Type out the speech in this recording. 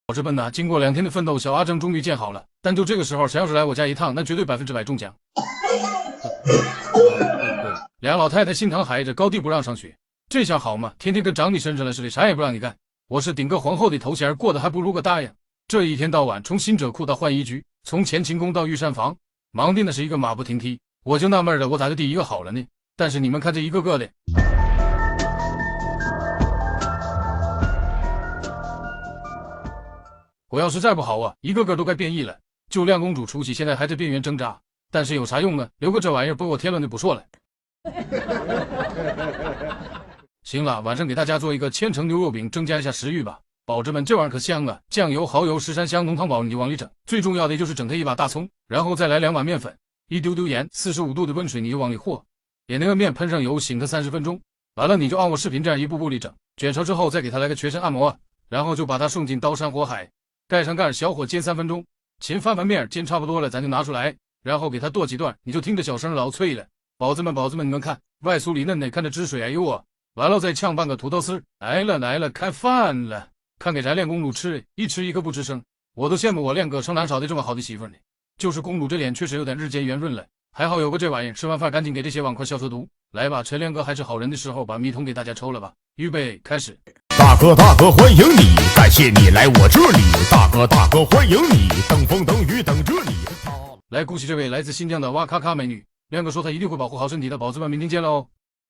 宝子们呐，经过2天的奋斗，小阿正终于建好了。但就这个时候，谁要是来我家一趟，那绝对100%中奖。俩老太太心疼孩子，高低不让上学，这下好嘛，天天跟长你身上了似的，啥也不让你干。我是顶个皇后的头衔，过得还不如个大爷。这一天到晚，从新者库到浣衣居，从乾清宫到御膳房，忙的那是一个马不停蹄。我就纳闷了，我咋就第一个好了呢？但是你们看这一个个的。我要是再不好啊，一个个都该变异了。就亮公主出息，现在还在边缘挣扎，但是有啥用啊？留个这玩意儿，不我天了那不说了。行了，晚上给大家做一个千层牛肉饼，增加一下食欲吧。宝子们，这玩意儿可香啊！酱油、蚝油、十三香、浓汤宝，你就往里整。最重要的就是整它一把大葱，然后再来2碗面粉，一丢丢盐，45度的温水你就往里和，给那个面喷上油，醒它30分钟。完了你就按我视频这样一步步里整，卷熟之后再给它来个全身按摩，然后就把它送进刀山火海。盖上盖，小火煎3分钟，勤翻完面，煎差不多了，咱就拿出来，然后给它剁几段，你就听着小声老脆了。宝子们，你们看，外酥里嫩的，看着汁水，哎呦啊！完了再炝半个土豆丝，来了，开饭了！看给咱亮公主吃，一吃一个不吱声，我都羡慕我亮哥生男少的这么好的媳妇呢。就是公主这脸确实有点日渐圆润了，还好有个这玩意，吃完饭赶紧给这些碗筷消消毒。来吧，陈亮哥还是好人的时候，把米桶给大家抽了吧。预备，开始。大哥欢迎你，感谢你来我这里。大哥欢迎你，等风等雨等着你。来，恭喜这位来自新疆的哇咔咔美女，亮哥说他一定会保护好身体的，宝子们明天见喽。